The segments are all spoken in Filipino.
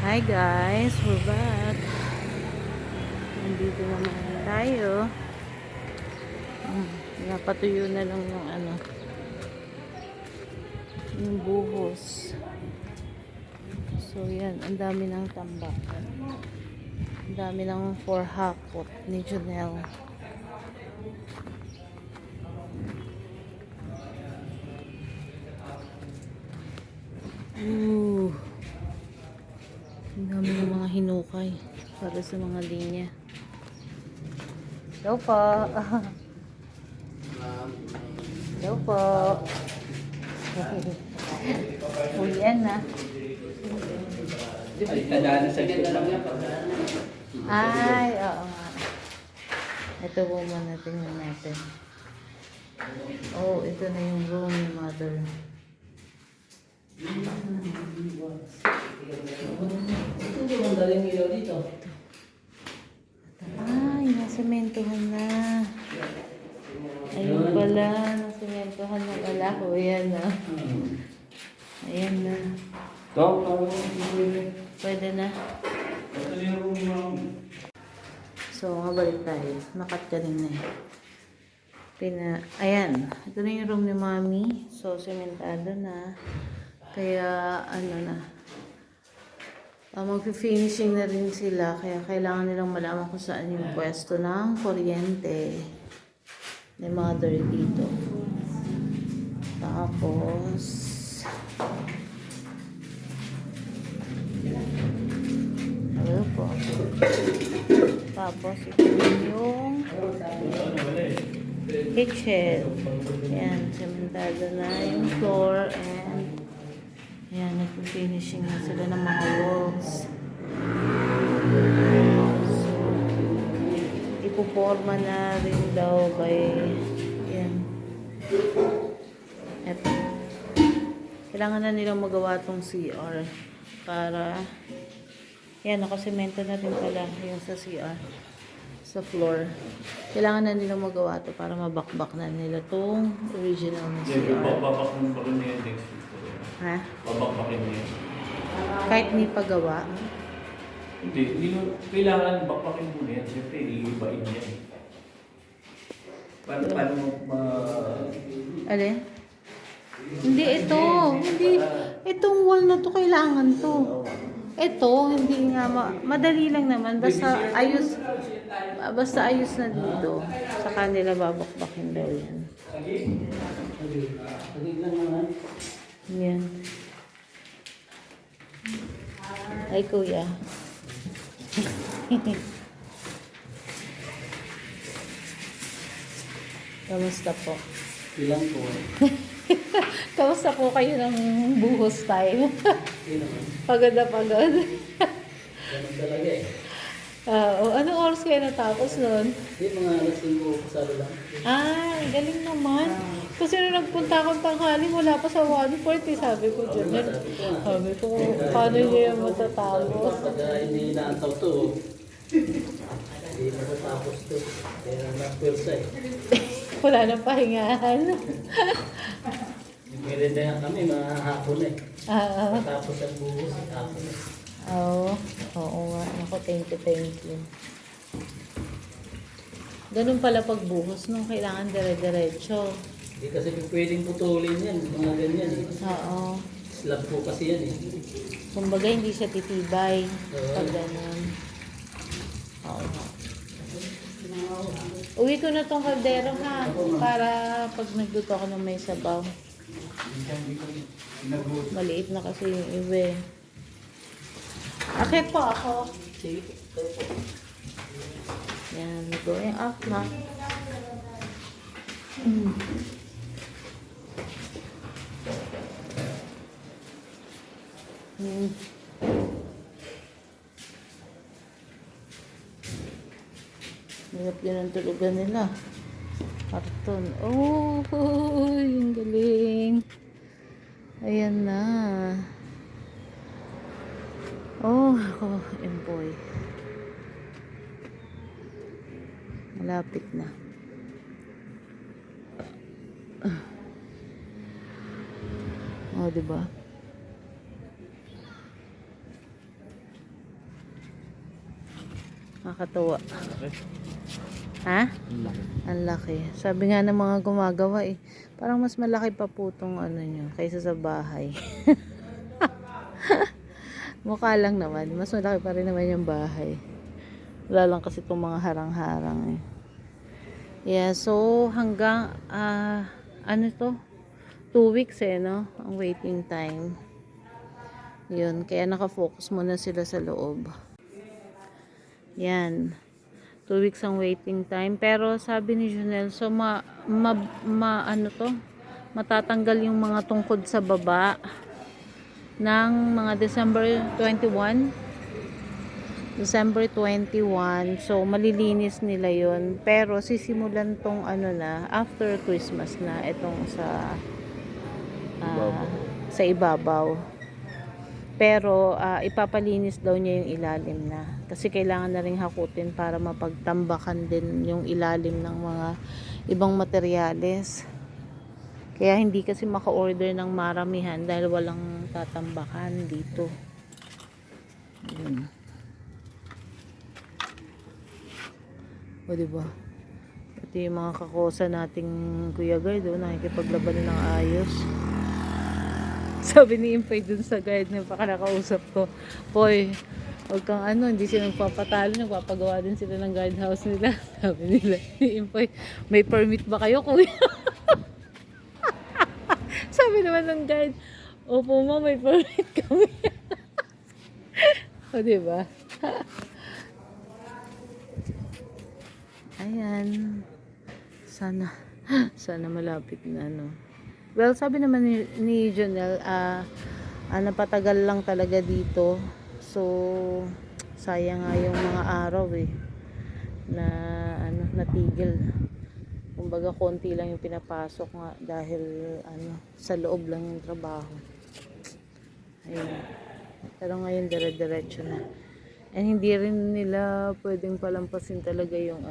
Hi guys, we're back. Nandito naman tayo. Napatuyo na lang yung yung buhos. So yan, ang dami ng tambak. Ang dami ng for hakot ni Janelle. Ang dami ng mga hinukay para sa mga linya. Hello po. Hello po. Ulian na. Ay, oo nga. Ito po muna, tingnan natin. Oh, ito na yung room ni mother. Ito yung daling ilaw dito. Ay, nasementohan na. Ayun pala, nasementohan na pala. O, yan na. Ayan na. Pwede na. So, mabalik tayo. Nakat ka rin na eh. Ayan. Ito na yung room ni Mami. So, sementado na. Kaya, mag-finishing na rin sila. Kaya, kailangan nilang malaman kung saan yung pwesto ng kuryente ni mother dito. Tapos, ano po? Tapos, ito yung kitchen. Ayan, sementado na yung floor and ayan, nag-finishing na sila ng mga walls. So, ipuporma na rin daw by ayan. Eto. Kailangan na nilang magawa tong CR para yan, nakasemento na rin pala yung sa CR sa floor. Kailangan na nilang magawa to para mabakbak na nila tong original na CR. Babakbakin pa rin niya next week. Ha? Babakbakin niya. Kahit ni pagawa. Hindi mo kailangan bakbakin mo na yan. Siyempre, iibain niya. Paano mo Alin? Hindi ito. Hindi. Itong wall na to kailangan to. Ito, hindi nga madali lang naman. Basta ayos na dito. Sa kanila babakbakin daw yan. Yan. Ay, kuya. Kamusta po? Ilang po. Kamusta po kayo ng buhos time? Pagod na pagod. Ganun talaga eh. Anong oras kayo natapos nun? Hindi, mga alas 5 pasado lang. Ay, galing naman. Kasi nung nagpunta akong tanghali, wala pa sa 1:40. Sabi ko dyan. Sabi ko, paano niya yung matatapos? Pagka hindi naantaw to, hindi matatapos to. Kaya na-pwersa eh. Wala nang pahingahan. Merenda nga kami, mga hapon eh. Ah, Tapos ang buhos, hapon eh. oo nga. Ako, thank you. Ganun pala pagbuhos nung kailangan dire-diretso. Hindi kasi pwedeng putulin yan, mga ganyan eh. Oo. Slab po kasi yan eh. Kumbaga, hindi siya titibay. Pag ganun. Oo. Uwi ko na tong kaldero ha. Para pag nagluto ako ng may sabaw. Maliit na kasi yung iba eh. Akit po ako. Sige, tayo po. Yan, going up na. Hirap din ang tulugan nila. Karton. Oh, yung galing. Ayan na. Oh, ako, emboy. Malapit na. Oh, diba? Nakakatuwa. Okay. Ha? Ang laki. Ang laki. Sabi nga ng mga gumagawa eh, parang mas malaki pa po tong ano nyo, kaysa sa bahay. Mukha lang naman, mas malaki pa rin naman yung bahay. Wala lang kasi itong mga harang-harang eh. Yeah, so hanggang, ano to? 2 weeks eh, no? Ang waiting time. Yun, kaya nakafocus muna sila sa loob. Yan. 2 weeks ang waiting time. Pero sabi ni Junel, so ano to? Matatanggal yung mga tungkod sa baba ng mga December 21. December 21. So malilinis nila yon. Pero sisimulan tong ano na after Christmas na itong sa ibabaw. Pero ipapalinis daw niya yung ilalim na. Kasi kailangan na rin hakutin para mapagtambakan din yung ilalim ng mga ibang materyales. Kaya hindi kasi maka-order ng maramihan dahil walang tatambakan dito. Yun. O diba? Ito yung mga kakosa nating Kuya Guard, nakikipaglaban ng ayos. Sabi ni Impay dun sa guide na baka nakausap ko, Poy, huwag kang ano, hindi sila nagpapatalo, nagpapagawa din sila ng guardhouse nila. Sabi nila ni Impay, may permit ba kayo, kuya? Sabi naman ng guide, opo ma, may permit kami. O diba? Ayan. Sana malapit na ano. Well, sabi naman ni Jonel, napatagal lang talaga dito. So, sayang nga yung mga araw eh. Natigil. Kumbaga, konti lang yung pinapasok nga dahil sa loob lang yung trabaho. Ayun. Pero ngayon, dire-diretso na. And hindi rin nila pwedeng palampasin talaga yung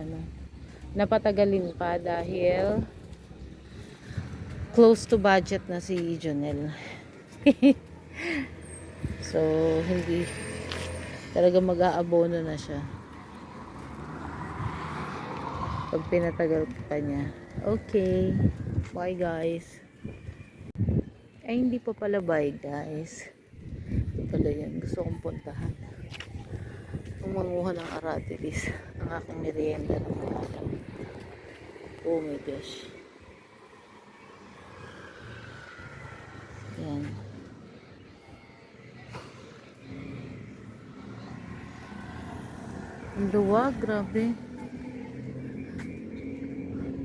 napatagalin pa dahil close to budget na si Jonel. So, hindi talaga mag-aabono na siya pag pinatagal pa niya. Okay. Bye guys. Ay, hindi pa pala bye guys. Ito pala yan. Gusto kong puntahan. Manguha ng aratilis. Ang aking merienda ng umaga. Oh my gosh. Yan. Ang luwag, grabe.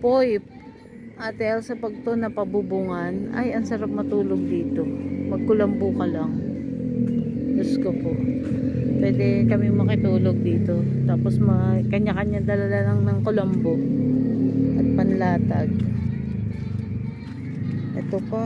Poy, Ate Elsa, pag to napabubungan, ay, ang sarap matulog dito. Magkulambo ka lang. Diyos ko po. Pwede kami makitulog dito. Tapos kanya-kanya dalala lang ng kulambo at panlatag. Ito pa.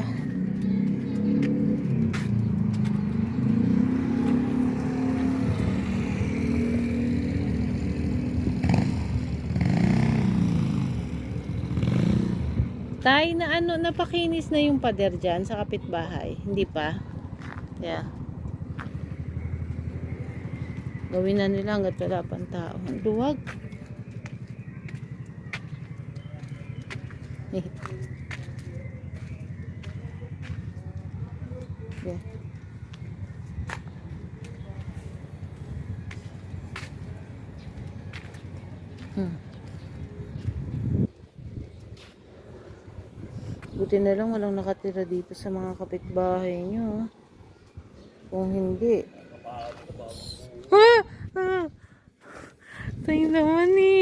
Tay, napakinis na yung pader dyan sa kapitbahay. Hindi pa? Yeah. Gawin na nila hanggat wala pang tao. Ang duwag. Yeah. Buti na lang walang nakatira dito sa mga kapitbahay nyo. Kung hindi. Tayo naman eh.